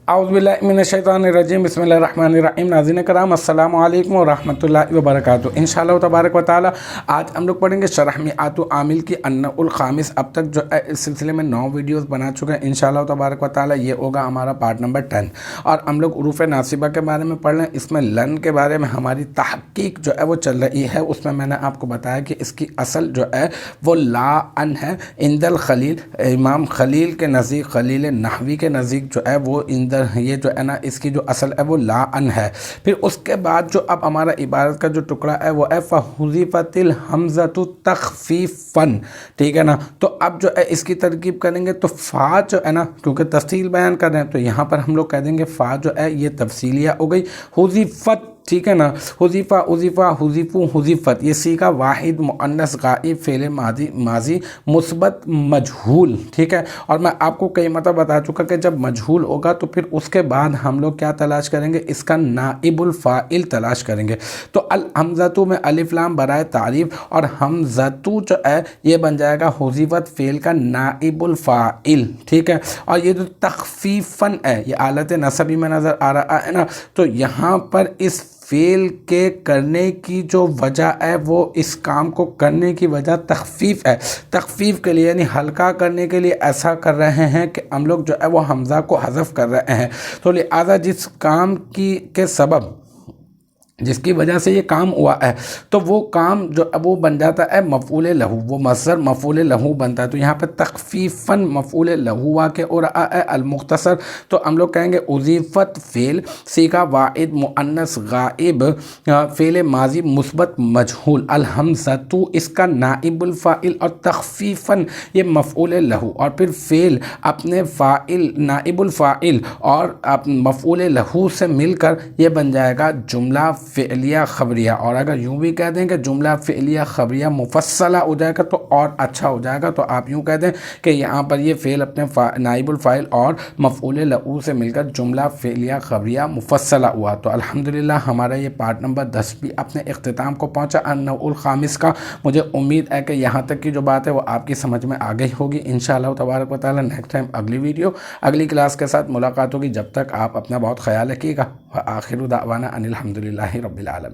اعوذ मिनश्शैतानिर्रजीम बिस्मिल्लाहिर्रहमानिर्रहीम। नाज़रीन कराम अस्सलामु अलैकुम व रहमतुल्लाहि व बरकातुहू। इंशाअल्लाह तबारक व तआला आज हम लोग पढ़ेंगे शरह मिआतु आमिल की अन्नुल खामिस। अब तक जो है इस सिलसिले में 9 वीडियोस बना चुके हैं। इंशाअल्लाह तबारक व तआला ये होगा हमारा पार्ट नंबर 10 और हम लोग उरूफ़ नासिबा के बारे में पढ़ रहे हैं। इसमें लन के बारे में हमारी तहक़ीक़ जो है वो चल रही है। उसमें मैंने आपको बताया कि इसकी असल जो है वो ला अन है इंदल खलील, इमाम खलील के नज़दीक, खलील नहवी के नज़दीक जो है वो ये जो है ना इसकी जो असल है वो ला अन है। फिर उसके बाद जो अब हमारा इबारत का जो टुकड़ा है वो है फ़हुज़िफ़तिल हमज़तु तख़फ़ीफ़न, ठीक है ना। तो अब जो है इसकी तरकीब करेंगे तो फ़ा जो है ना, क्योंकि तफ़सील बयान कर रहे हैं तो यहाँ पर हम लोग कह देंगे फ़ा जो है ये तफ़सीलिया हो गई। हुज़िफ़त, ठीक है ना, हुज़िफ़ा, हुज़िफ़ा, हुज़िफ़ु, हुज़िफ़त, ये सीगा वाहिद मुअन्नस गाइब फ़ेल माजी मुस्बत मजहूल, ठीक है। और मैं आपको कई मतलब बता चुका कि जब मजहूल होगा तो फिर उसके बाद हम लोग क्या तलाश करेंगे, इसका नाइबुल फ़ाइल तलाश करेंगे। तो अल हमज़तु में अलिफ लाम बराए तारीफ़ और हमज़तु जो है ये बन जाएगा हुज़िफ़त फ़ेल का नाइबुल फ़ाइल, ठीक है। और ये जो तख़फ़ीफ़न है ये आलत नसबी में नज़र आ रहा है ना, तो यहाँ पर इस फ़ेल के करने की जो वजह है वो इस काम को करने की वजह तख़फ़ीफ़ है। तख़फ़ीफ़ के लिए यानी हल्का करने के लिए ऐसा कर रहे हैं कि हम लोग जो है वो हमज़ा को हज़फ़ कर रहे हैं। तो लिहाजा जिस काम की के सबब जिसकी वजह से ये काम हुआ है तो वो काम जो वो बन जाता है मफ़ऊल लहू, वो मस्दर मफ़ऊल लहू बनता है। तो यहाँ पर तख़फ़ीफ़न मफ़ऊल लहू वाक़ हो रहा है। अल-मुख़्तसर तो हम लोग कहेंगे उज़ीफ़त फ़ेल सीगा वाहिद मुअन्नस गाइब फ़ेल माजी मुस्बत मजहूल, अल-हमज़तु इसका नाइबुल फ़ाइल और तख़फ़ीफ़न ये मफ़ऊल लहू और फिर फ़ेल अपने फ़ाइल नाइबुल फ़ाइल और मफ़ऊल लहू से मिलकर ये बन जाएगा जुमला फ़िलिया ख़बरिया। और अगर यूँ भी कह दें कि जुमला फ़िलिया ख़बरिया मुफ़स्सला हो जाएगा तो और अच्छा हो जाएगा। तो आप यूँ कह दें कि यहाँ पर ये फ़ेल अपने नाइबुल फ़ाइल और मफ़ऊल लहू से मिलकर जुमला फ़िलिया ख़बरिया मुफ़स्सला हुआ। तो अल्हम्दुलिल्लाह हमारा ये पार्ट नंबर 10 भी अपने इख्तिताम को पहुँचा अन्नुल ख़ामिस का। मुझे उम्मीद है कि यहाँ तक की जो बात है वो आपकी समझ में आ गई होगी। इंशाअल्लाह तबारक व तआला नेक्स्ट टाइम अगली वीडियो अगली क्लास के साथ मुलाकात होगी। जब तक आप अपना बहुत ख्याल रखिएगा। आखिर दावाना अनिल हम्दुलिल्लाहि रब्बिल आलमीन।